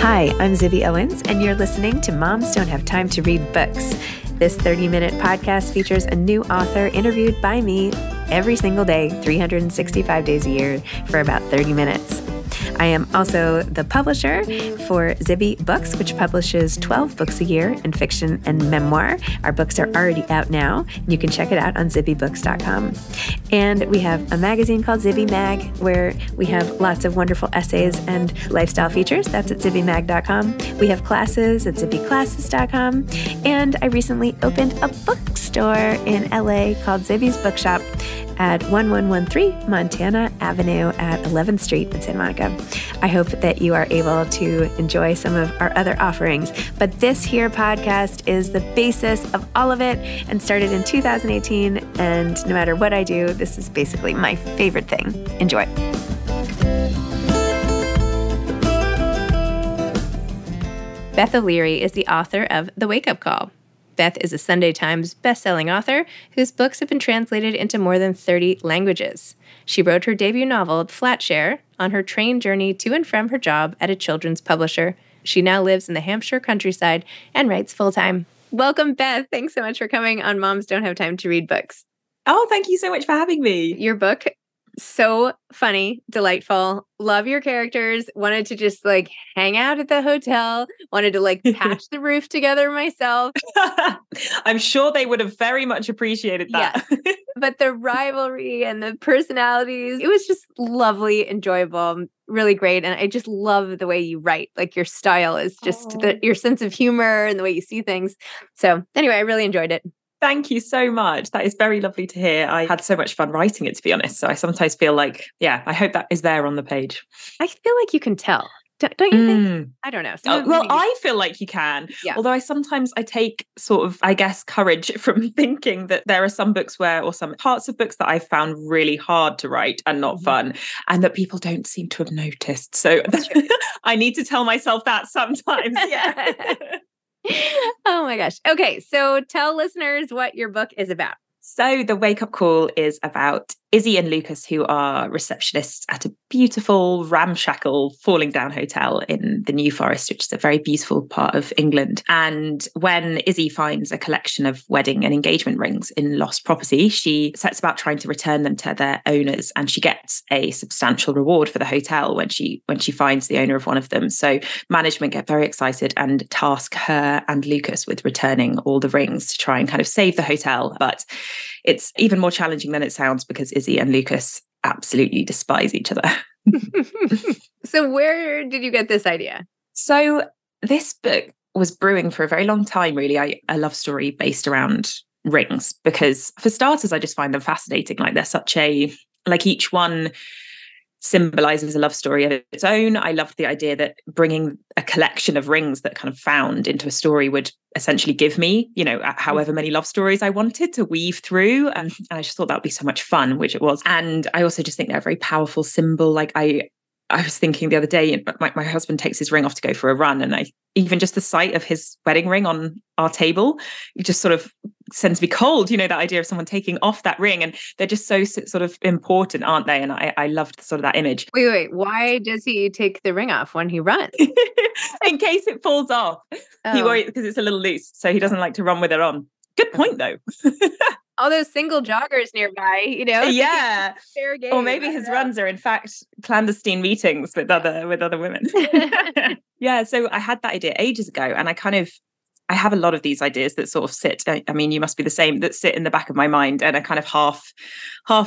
Hi, I'm Zibby Owens, and you're listening to Moms Don't Have Time to Read Books. This 30-minute podcast features a new author interviewed by me every single day, 365 days a year, for about 30 minutes. I am also the publisher for Zibby Books, which publishes 12 books a year in fiction and memoir. Our books are already out now. You can check it out on zibbybooks.com. And we have a magazine called Zibby Mag, where we have lots of wonderful essays and lifestyle features. That's at zibbymag.com. We have classes at zibbyclasses.com. And I recently opened a bookstore in LA called Zibby's Bookshop at 1113 Montana Avenue at 11th Street in Santa Monica. I hope that you are able to enjoy some of our other offerings. But this here podcast is the basis of all of it and started in 2018. And no matter what I do, this is basically my favorite thing. Enjoy. Beth O'Leary is the author of The Wake Up Call. Beth is a Sunday Times bestselling author whose books have been translated into more than 30 languages. She wrote her debut novel, FLATSHARE, on her train journey to and from her job at a children's publisher. She now lives in the Hampshire countryside and writes full-time. Welcome, Beth. Thanks so much for coming on Moms Don't Have Time to Read Books. Oh, thank you so much for having me. Your book, so funny, delightful. Love your characters. Wanted to just hang out at the hotel. Wanted to patch the roof together myself. I'm sure they would have very much appreciated that. Yeah. But the rivalry and the personalities, it was just lovely, enjoyable, really great. And I just love the way you write. Your style is just your sense of humor and the way you see things. So anyway, I really enjoyed it. Thank you so much. That is very lovely to hear. I had so much fun writing it, to be honest. So I sometimes feel I hope that is there on the page. I feel like you can tell. Don't you think? I don't know. I feel like you can. Yeah. Although I take sort of, courage from thinking that there are some books or some parts of books that I found really hard to write and not fun, and that people don't seem to have noticed. So I need to tell myself that sometimes. Yeah. Oh my gosh. Okay. So tell listeners what your book is about. So The Wake Up Call is about Izzy and Lucas, who are receptionists at a beautiful, ramshackle, falling down hotel in the New Forest, which is a very beautiful part of England. And when Izzy finds a collection of wedding and engagement rings in lost property, she sets about trying to return them to their owners. And she gets a substantial reward for the hotel when she finds the owner of one of them. So management get very excited and task her and Lucas with returning all the rings to try and kind of save the hotel. But it's even more challenging than it sounds, because Izzy and Lucas absolutely despise each other. So where did you get this idea? So this book was brewing for a very long time, really. A love story based around rings, because for starters, I just find them fascinating. They're such each one symbolizes a love story of its own. I loved the idea that bringing a collection of rings that kind of found into a story would essentially give me, however many love stories I wanted to weave through. And I just thought that would be so much fun, which it was. And I also just think they're a very powerful symbol. I was thinking the other day, my husband takes his ring off to go for a run, and even just the sight of his wedding ring on our table, it just sort of sends me cold, that idea of someone taking off that ring, and they're just so sort of important, aren't they? And I loved sort of that image. Wait, why does he take the ring off when he runs? In case it falls off. He worries because it's a little loose, so he doesn't like to run with it on. Good point, though. All those single joggers nearby, Yeah. Fair game. Or maybe his runs are in fact clandestine meetings with other women. Yeah. So I had that idea ages ago, and I have a lot of these ideas that sort of sit. I mean, you must be the same, that sit in the back of my mind, and are kind of half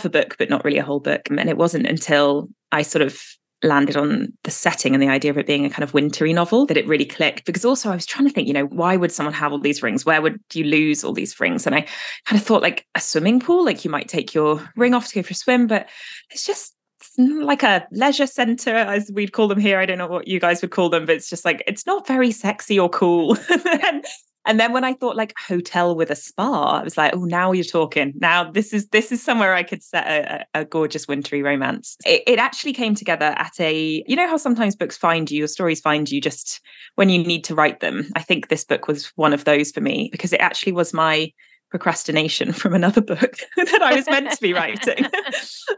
a book, but not really a whole book. And it wasn't until I sort of landed on the setting and the idea of it being a kind of wintry novel that it really clicked. Because also I was trying to think, why would someone have all these rings? Where would you lose all these rings? And I kind of thought a swimming pool, you might take your ring off to go for a swim, but it's just like a leisure centre, as we'd call them here. I don't know what you guys would call them, but it's just it's not very sexy or cool. And then when I thought hotel with a spa, I was like, oh, now you're talking. Now this is somewhere I could set a gorgeous wintry romance. It actually came together at how sometimes books find you, or stories find you just when you need to write them. I think this book was one of those for me, because it actually was my procrastination from another book that I was meant to be writing.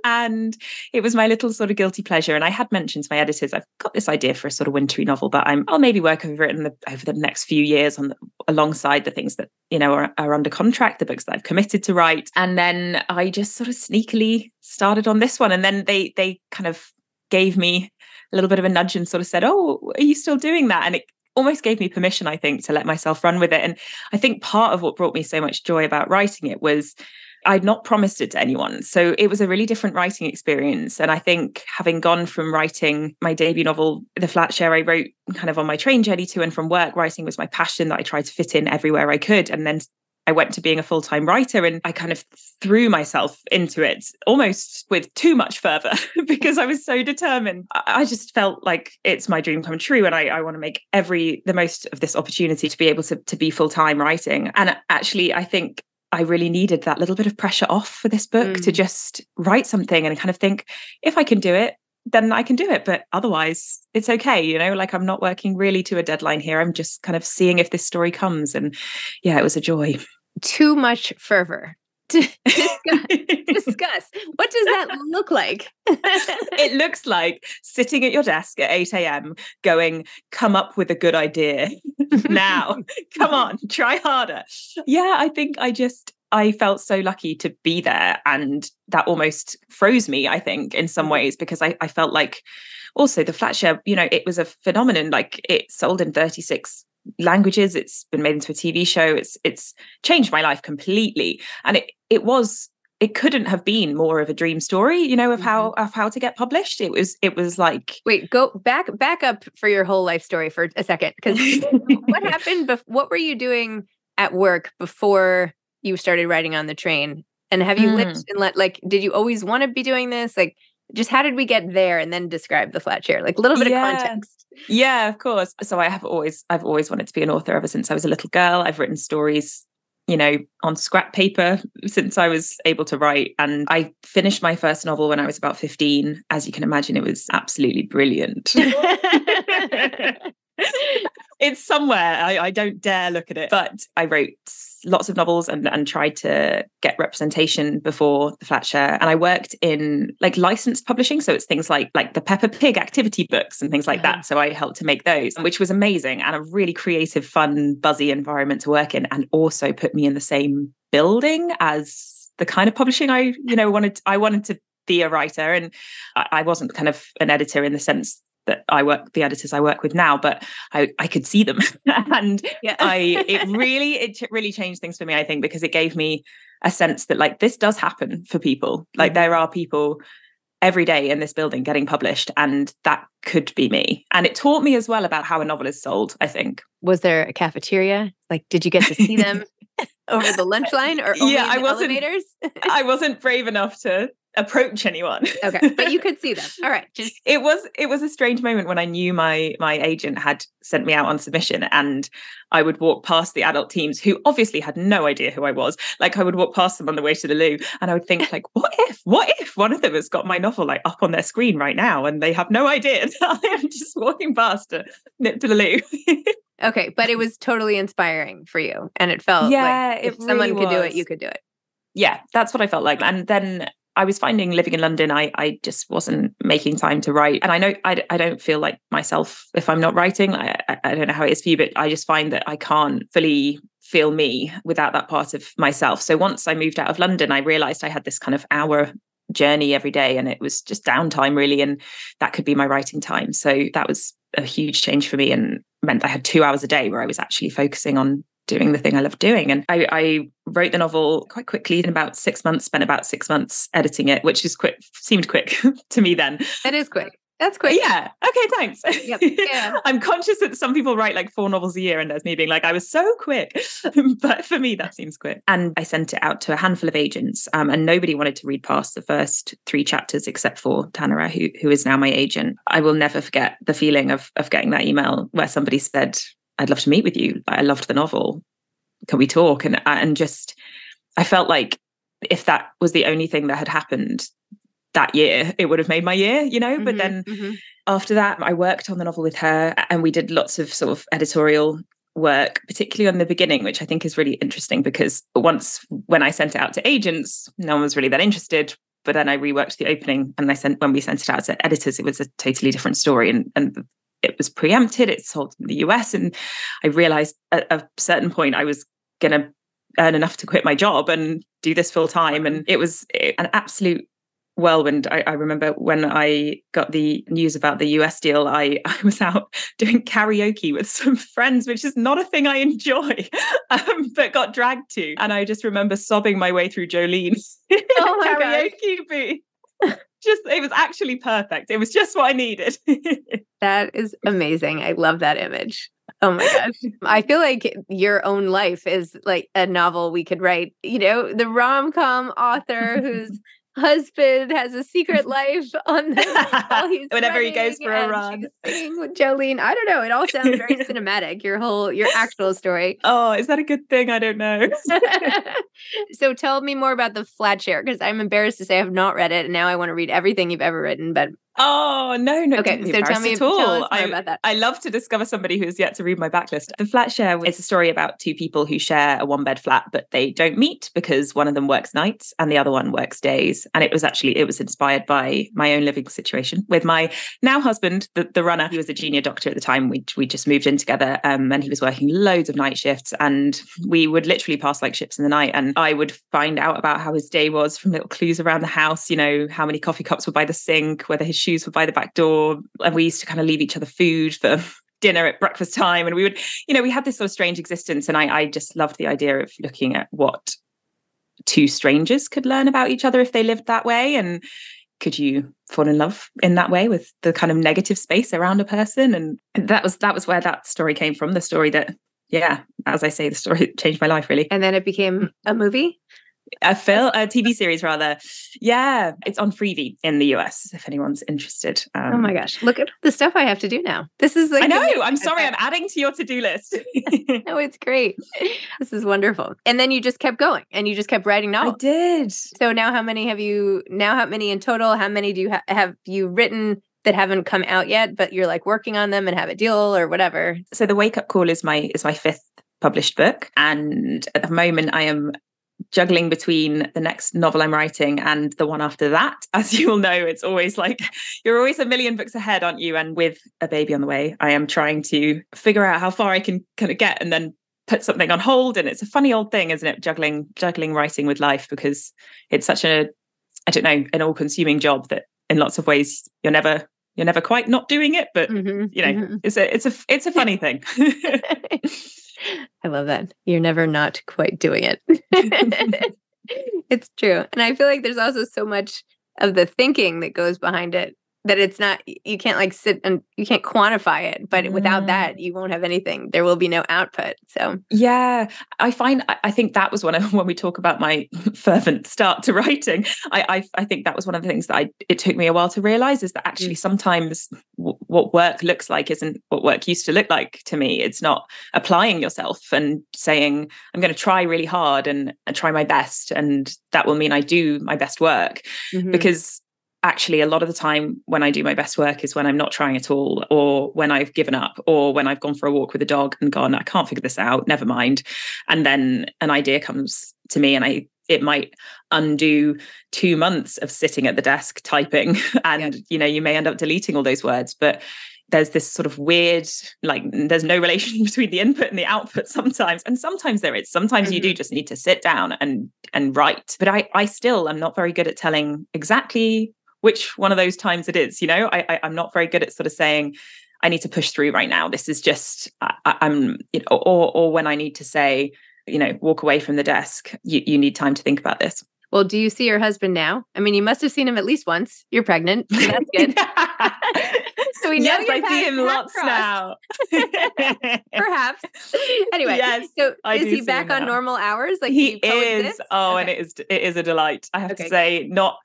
And it was my little sort of guilty pleasure. And I had mentioned to my editors, I've got this idea for a sort of wintry novel, but I'll maybe work over it over the next few years alongside the things that, are under contract, the books that I've committed to write. And then I just sort of sneakily started on this one. And then they kind of gave me a little bit of a nudge and sort of said, oh, are you still doing that? And it almost gave me permission, I think, to let myself run with it. And I think part of what brought me so much joy about writing it was I'd not promised it to anyone. So it was a really different writing experience. And I think having gone from writing my debut novel, The FLATSHARE, I wrote kind of on my train journey to and from work. Writing was my passion that I tried to fit in everywhere I could. And then I went to being a full-time writer, and I kind of threw myself into it almost with too much fervor because I was so determined. I just felt like it's my dream come true, and I want to make the most of this opportunity to be able to be full-time writing. And actually, I think I really needed that little bit of pressure off for this book to just write something and kind of think, if I can do it, then I can do it. But otherwise, it's okay. Like I'm not working really to a deadline here. I'm just kind of seeing if this story comes. And yeah, it was a joy. Too much fervor. Discuss. What does that look like? It looks like sitting at your desk at 8 a.m. going, come up with a good idea now. Come on, try harder. Yeah, I think I felt so lucky to be there, and that almost froze me, I think, in some ways, because I felt like also the FLATSHARE, it was a phenomenon. Like it sold in 36 languages. It's been made into a TV show. It's changed my life completely. And it couldn't have been more of a dream story, of how to get published. It was like, wait, go back up for your whole life story for a second. Because what happened? What were you doing at work before you started writing on the train? And have you lived and did you always want to be doing this? Like, just how did we get there? And then describe the FLATSHARE, like a little bit of context. Yeah, of course. So I've always wanted to be an author ever since I was a little girl. I've written stories, on scrap paper since I was able to write. And I finished my first novel when I was about 15. As you can imagine, it was absolutely brilliant. It's somewhere. I don't dare look at it. But I wrote lots of novels and tried to get representation before the FLATSHARE. And I worked in licensed publishing. So it's things like the Peppa Pig activity books and things like that. So I helped to make those, which was amazing and a really creative, fun, buzzy environment to work in, and also put me in the same building as the kind of publishing I wanted to be a writer. And I wasn't kind of an editor in the sense that the editors I work with now, but I could see them. And it really changed things for me, I think, because it gave me a sense that this does happen for people. There are people every day in this building getting published, and that could be me. And it taught me as well about how a novel is sold, I think. Was there a cafeteria? Did you get to see them over the lunch line or only in the elevators? I wasn't brave enough to approach anyone. Okay, but you could see them. All right. It was a strange moment when I knew my agent had sent me out on submission, and I would walk past the adult teams who obviously had no idea who I was. I would walk past them on the way to the loo, and I would think what if one of them has got my novel up on their screen right now and they have no idea that I'm just walking past to nip to the loo. Okay, but it was totally inspiring for you, and it felt if someone could do it, you could do it. Yeah, that's what I felt like. And then I was finding living in London, I just wasn't making time to write. And I know I don't feel like myself if I'm not writing. I don't know how it is for you, but I just find that I can't fully feel me without that part of myself. So once I moved out of London, I realized I had this kind of hour journey every day, and it was just downtime really. And that could be my writing time. So that was a huge change for me, and meant I had 2 hours a day where I was actually focusing on doing the thing I love doing. And I wrote the novel quite quickly in about 6 months, spent about 6 months editing it, which is seemed quick to me then. That is quick. That's quick. Yeah. Okay, thanks. Yep. Yeah. I'm conscious that some people write 4 novels a year, and there's me being I was so quick. But for me, that seems quick. And I sent it out to a handful of agents, and nobody wanted to read past the first 3 chapters except for Tanara, who is now my agent. I will never forget the feeling of getting that email where somebody said, I'd love to meet with you. I loved the novel. Can we talk? And just, I felt like if that was the only thing that had happened that year, it would have made my year, but then after that, I worked on the novel with her, and we did lots of sort of editorial work, particularly on the beginning, which I think is really interesting, because when I sent it out to agents, no one was really that interested. But then I reworked the opening, and when we sent it out to editors, it was a totally different story, and it was preempted. It sold in the US, and I realized at a certain point I was going to earn enough to quit my job and do this full time. And it was an absolute whirlwind. I remember when I got the news about the US deal, I was out doing karaoke with some friends, which is not a thing I enjoy, but got dragged to. And I just remember sobbing my way through Jolene karaoke booth. It was actually perfect. It was just what I needed. That is amazing. I love that image. Oh my gosh. I feel like your own life is like a novel we could write, the rom-com author whose husband has a secret life on the while he's whenever he goes for a run. Singing with Jolene. I don't know. It all sounds very cinematic. Your actual story. Oh, is that a good thing? I don't know. So tell me more about the FLATSHARE, because I'm embarrassed to say I have not read it, and now I want to read everything you've ever written. But oh no! Okay, so tell us more about that. I love to discover somebody who's yet to read my backlist. The FLATSHARE is a story about two people who share a one-bed flat, but they don't meet because one of them works nights and the other one works days. And it was inspired by my own living situation with my now husband, the runner. He was a junior doctor at the time. We just moved in together, and he was working loads of night shifts, and we would literally pass like ships in the night. And I would find out about how his day was from little clues around the house. How many coffee cups were by the sink, whether his shoes were by the back door. And we used to kind of leave each other food for dinner at breakfast time. And we would, we had this sort of strange existence. And I just loved the idea of looking at what two strangers could learn about each other if they lived that way. And could you fall in love in that way with the kind of negative space around a person? And that was where that story came from. The story that, as I say, the story changed my life, really. And then it became a movie? A TV series, rather. Yeah, it's on Freevee in the US, if anyone's interested. Oh my gosh, look at the stuff I have to do now. This is like... I know, I'm sorry, I'm adding to your to-do list. No, it's great. This is wonderful. And then you just kept going, and you just kept writing novels. I did. So now how many in total? How many do you have you written that haven't come out yet, but you're like working on them and have a deal or whatever? So The Wake Up Call is my fifth published book. And at the moment I am juggling between the next novel I'm writing and the one after that. As you all know, it's always like you're always a million books ahead, aren't you? And with a baby on the way, I am trying to figure out how far I can kind of get and then put something on hold. And it's a funny old thing, isn't it? Juggling writing with life, because it's such an all-consuming job that in lots of ways you're never quite not doing it, but it's a funny thing. I love that. You're never not quite doing it. It's true. And I feel like there's also so much of the thinking that goes behind it that it's not, you can't like sit and you can't quantify it, but without that, you won't have anything. There will be no output. So yeah, I think that was when we talk about my fervent start to writing, I think that was one of the things that it took me a while to realize, is that actually sometimes what work looks like isn't what work used to look like to me. It's not applying yourself and saying, I'm going to try really hard and try my best, and that will mean I do my best work. Because actually, a lot of the time when I do my best work is when I'm not trying at all, or when I've given up, or when I've gone for a walk with a dog and gone, I can't figure this out, never mind. And then an idea comes to me, and it might undo 2 months of sitting at the desk typing. And, you may end up deleting all those words, but there's this sort of weird, like, there's no relation between the input and the output sometimes. And sometimes there is. Sometimes you do just need to sit down and write. But I still am not very good at telling exactly which one of those times it is. I'm not very good at sort of saying, I need to push through right now. This is just, I'm, or when I need to say, walk away from the desk, you need time to think about this. Well, do you see your husband now? I mean, you must have seen him at least once. You're pregnant, so that's good. So we know yes, I see him lots now. Perhaps. Anyway, yes, so is he back on normal hours? Like he is. Oh, okay. And it is a delight. I have to say, not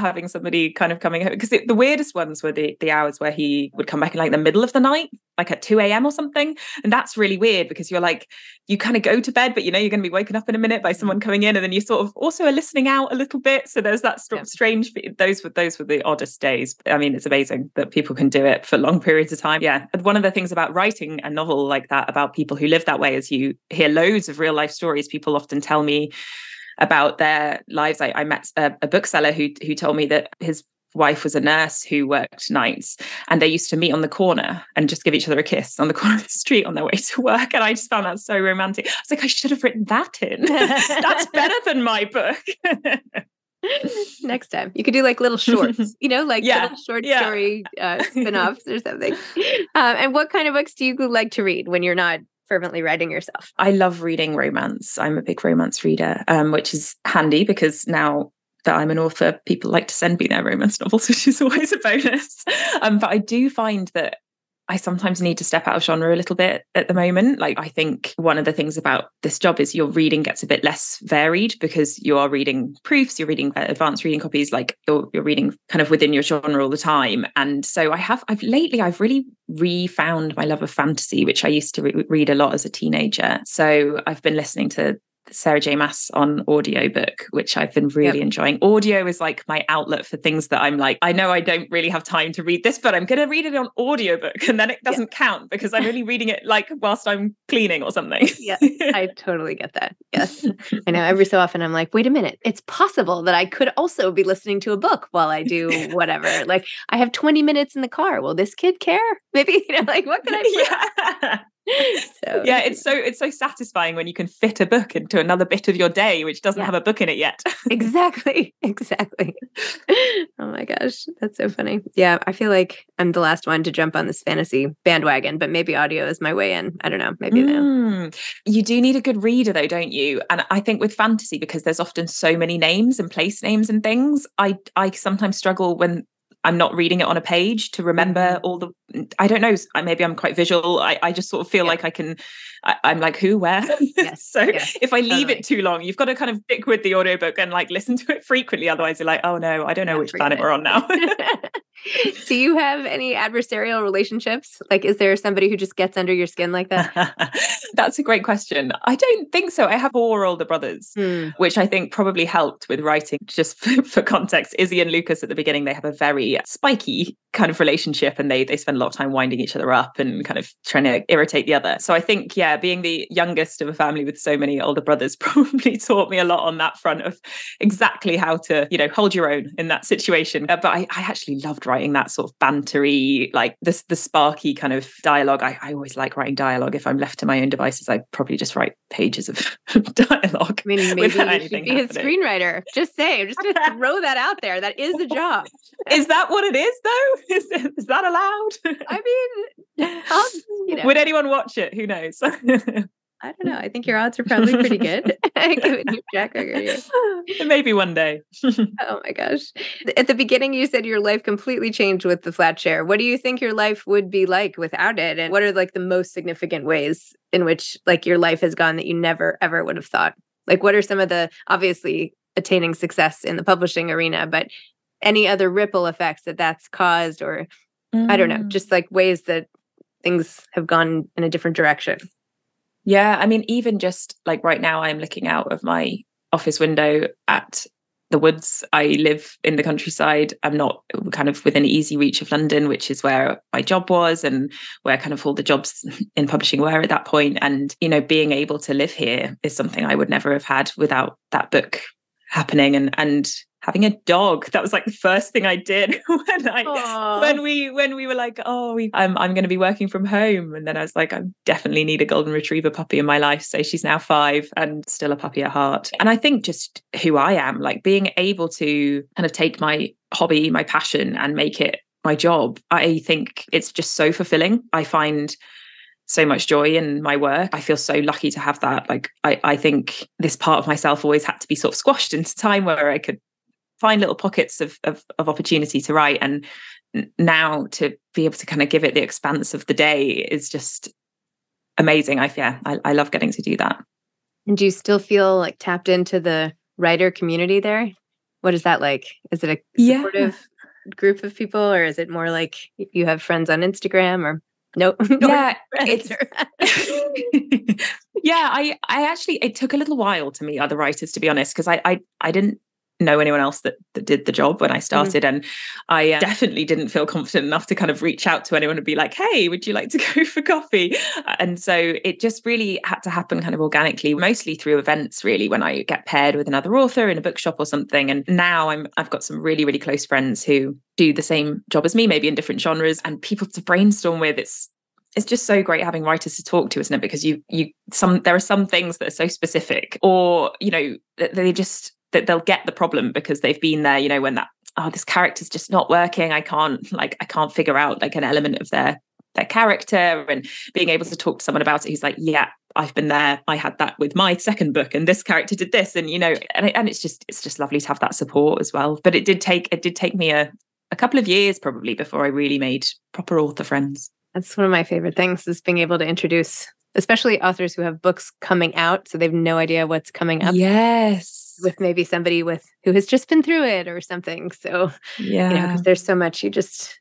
having somebody kind of coming home, because the weirdest ones were the hours where he would come back in like the middle of the night. like at 2 a.m. or something. And that's really weird because you're like, you kind of go to bed, but you know, you're going to be woken up in a minute by someone coming in, and then you sort of also are listening out a little bit. So there's that sort of strange, those were the oddest days. I mean, it's amazing that people can do it for long periods of time. Yeah. And one of the things about writing a novel like that, about people who live that way, is you hear loads of real life stories. People often tell me about their lives. I met a bookseller who told me that his wife was a nurse who worked nights, and they used to meet on the corner and just give each other a kiss on the corner of the street on their way to work. And I just found that so romantic. I was like, I should have written that in. That's better than my book. Next time you could do like little shorts, you know, like little short story spin-offs or something. And what kind of books do you like to read when you're not fervently writing yourself? I love reading romance. I'm a big romance reader, which is handy because now that I'm an author, people like to send me their romance novels, which is always a bonus. But I do find that I sometimes need to step out of genre a little bit at the moment. Like, I think one of the things about this job is your reading gets a bit less varied because you are reading proofs, you're reading advanced reading copies, like you're reading kind of within your genre all the time. And so I've really refound my love of fantasy, which I used to read a lot as a teenager. So I've been listening to Sarah J. Maas on audiobook, which I've been really enjoying. Audio is like my outlet for things that I'm like, I know I don't really have time to read this, but I'm going to read it on audiobook, and then it doesn't count because I'm only reading it like whilst I'm cleaning or something. Yeah, I totally get that. Yes. I know every so often I'm like, wait a minute, it's possible that I could also be listening to a book while I do whatever. Like, I have 20 minutes in the car. Will this kid care? Maybe, you know, like, what can I do? So yeah, it's so satisfying when you can fit a book into another bit of your day which doesn't have a book in it yet. Exactly. Oh my gosh, that's so funny. Yeah, I feel like I'm the last one to jump on this fantasy bandwagon, but maybe audio is my way in. I don't know, maybe now. You do need a good reader though, don't you? And I think with fantasy, because there's often so many names and place names and things, I sometimes struggle when I'm not reading it on a page to remember all the, I don't know, maybe I'm quite visual. I just sort of feel like I'm like, who, where? If I leave it too long, you've got to kind of stick with the audiobook and like listen to it frequently. Otherwise you're like, oh no, I don't know which planet we're on now. Do you have any adversarial relationships? Like, is there somebody who just gets under your skin like that? That's a great question. I don't think so. I have 4 older brothers, which I think probably helped with writing. Just for context, Izzy and Lucas at the beginning, they have a very spiky kind of relationship, and they spend a lot of time winding each other up and kind of trying to irritate the other. So I think, being the youngest of a family with so many older brothers probably taught me a lot on that front of exactly how to, you know, hold your own in that situation. But I actually loved writing that sort of bantery, like the sparky kind of dialogue. I always like writing dialogue. If I'm left to my own devices, I probably just write pages of dialogue. I mean, maybe you should be a screenwriter. Just say, I'm just going to throw that out there. That is a job. Is that what it is, though? Is that allowed? I mean, you know. Would anyone watch it? Who knows? I don't know. I think your odds are probably pretty good. Given your track record. Maybe one day. Oh my gosh. At the beginning, you said your life completely changed with the FLATSHARE. What do you think your life would be like without it? And what are like the most significant ways in which like your life has gone that you never, ever would have thought? Like, what are some of the, obviously attaining success in the publishing arena, but any other ripple effects that's caused, or I don't know, just like ways that things have gone in a different direction? Yeah, I mean, even just like right now, I'm looking out of my office window at the woods. I live in the countryside. I'm not kind of within easy reach of London, which is where my job was and where kind of all the jobs in publishing were at that point. And, you know, being able to live here is something I would never have had without that book happening. And having a dog, that was like the first thing I did when we were like, I'm going to be working from home. And then I was like, I definitely need a golden retriever puppy in my life. So she's now 5 and still a puppy at heart. And I think just who I am, like being able to kind of take my hobby, my passion, and make it my job, I think it's just so fulfilling. I find so much joy in my work. I feel so lucky to have that. Like, I think this part of myself always had to be sort of squashed into time where I could find little pockets of opportunity to write, and now to be able to kind of give it the expanse of the day is just amazing. I love getting to do that. And do you still feel like tapped into the writer community there? What is that like? Is it a supportive group of people, or is it more like you have friends on Instagram? Or Nope. Yeah, it's yeah. I actually, it took a little while to meet other writers, to be honest, because I didn't know anyone else that did the job when I started, and I definitely didn't feel confident enough to kind of reach out to anyone and be like, hey, would you like to go for coffee? And so it just really had to happen kind of organically, mostly through events, really, when I get paired with another author in a bookshop or something. And now I've got some really, really close friends who do the same job as me, maybe in different genres, and people to brainstorm with. It's just so great having writers to talk to, isn't it? Because there are some things that are so specific, or, you know, that they'll get the problem because they've been there, you know, when this character's just not working. I can't figure out like an element of their character, and being able to talk to someone about it who's like, yeah, I've been there. I had that with my second book, and this character did this, and, you know, and it's just lovely to have that support as well. But it did take me a couple of years probably before I really made proper author friends. That's one of my favorite things, is being able to introduce, especially authors who have bbooks coming out, so they have no idea what's coming up. Yes. With maybe somebody who has just been through it or something. So, yeah, you know, because there's so much, you just,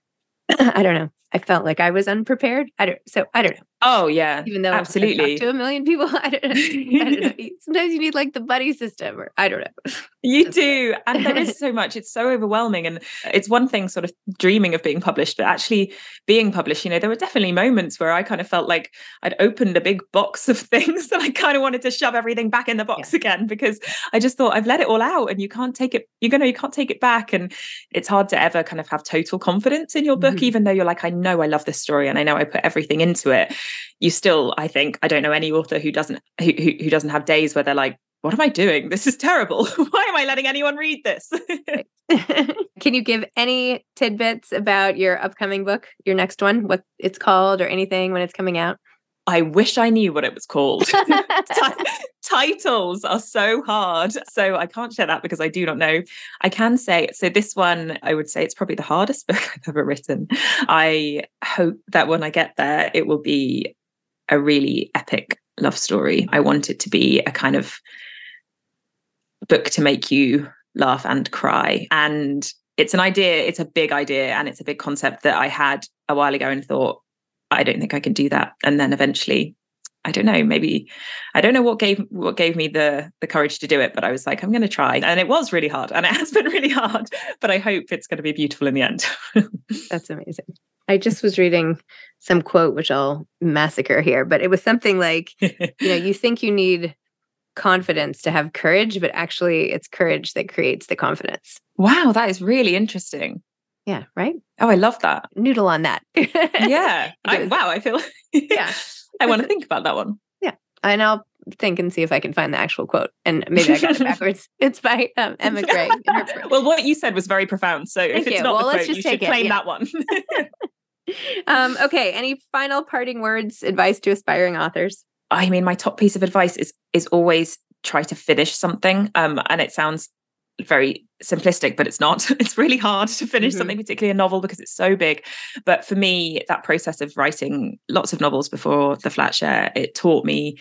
I don't know. I felt like I was unprepared. I don't know. Oh yeah, even though absolutely. I've talked to a million people, I don't know. Sometimes you need like the buddy system, or I don't know. You do. And there is so much, it's so overwhelming. And it's one thing sort of dreaming of being published, but actually being published, you know, there were definitely moments where I kind of felt like I'd opened a big box of things and I kind of wanted to shove everything back in the box again, because I just thought, I've let it all out and you can't take it, you can't take it back. And it's hard to ever kind of have total confidence in your book, even though you're like, I know I love this story and I know I put everything into it. You still, I think, I don't know any author who doesn't have days where they're like, what am I doing? This is terrible. Why am I letting anyone read this? Can you give any tidbits about your upcoming book, your next one, what it's called or anything when it's coming out? I wish I knew what it was called. Titles are so hard. So I can't share that because I do not know. I can say, so this one, I would say it's probably the hardest book I've ever written. I hope that when I get there, it will be a really epic love story. I want it to be a kind of book to make you laugh and cry. And it's an idea, it's a big idea, and it's a big concept that I had a while ago and thought, I don't think I can do that. And then eventually, I don't know, maybe, I don't know what gave me the courage to do it, but I was like, I'm going to try. And it was really hard, and it has been really hard, but I hope it's going to be beautiful in the end. That's amazing. I just was reading some quote, which I'll massacre here, but it was something like, you think you need confidence to have courage, but actually it's courage that creates the confidence. Wow, that is really interesting. Yeah, right? Oh, I love that. Noodle on that. Yeah. I feel yeah. I want to think about that one. Yeah. And I'll think and see if I can find the actual quote. And maybe I got it backwards. It's by Emma Gray. Well, what you said was very profound. So if it's not the quote, you should claim that one. Okay. Any final parting words, advice to aspiring authors? I mean, my top piece of advice is always try to finish something. And it sounds very simplistic, but it's not. It's really hard to finish something, particularly a novel, because it's so big. But for me, that process of writing lots of novels before the FLATSHARE, it taught me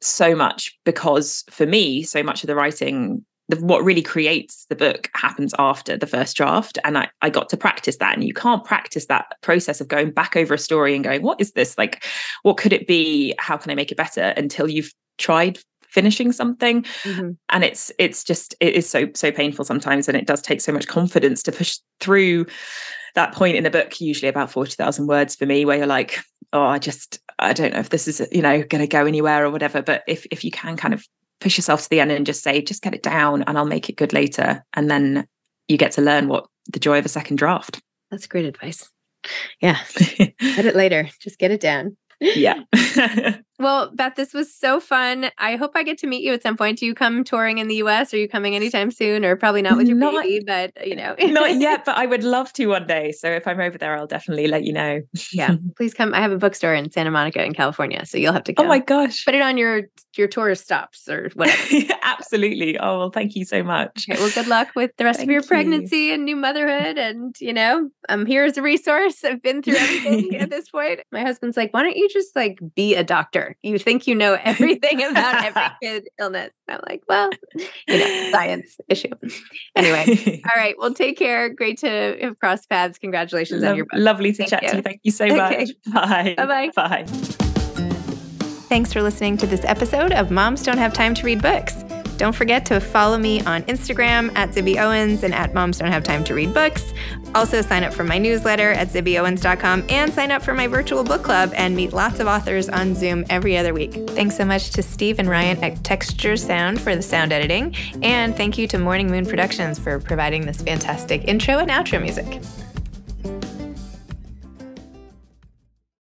so much, because for me, so much of the writing, what really creates the book happens after the first draft. And I got to practice that. And you can't practice that process of going back over a story and going, what is this? Like, what could it be? How can I make it better? Until you've tried finishing something. And it is so painful sometimes. And it does take so much confidence to push through that point in a book, usually about 40,000 words for me, where you're like, oh, I don't know if this is, going to go anywhere or whatever. But if you can kind of push yourself to the end and just say, just get it down and I'll make it good later. And then you get to learn what the joy of a second draft. That's great advice. Yeah. Get it later. Just get it down. Yeah. Well, Beth, this was so fun. I hope I get to meet you at some point. Do you come touring in the US? Are you coming anytime soon? Or probably not with your baby, but Not yet, but I would love to one day. So if I'm over there, I'll definitely let you know. Yeah, please come. I have a bookstore in Santa Monica in California, so you'll have to go. Oh my gosh. Put it on your tourist stops or whatever. Absolutely. Oh, well, thank you so much. Okay, well, good luck with the rest of your pregnancy and new motherhood. And, I'm here as a resource. I've been through everything at this point. My husband's like, why don't you just be a doctor? doctor. You think you know everything about every kid illness. I'm like, well, science issue. Anyway, all right. Well, take care. Great to have crossed paths. Congratulations on your book. Lovely to chat to you. Thank you so much. Bye. Bye-bye. Bye. Thanks for listening to this episode of Moms Don't Have Time to Read Books. Don't forget to follow me on Instagram at Zibby Owens and at Moms Don't Have Time to Read Books. Also sign up for my newsletter at zibbyowens.com and sign up for my virtual book club and meet lots of authors on Zoom every other week. Thanks so much to Steve and Ryan at Texture Sound for the sound editing. And thank you to Morning Moon Productions for providing this fantastic intro and outro music.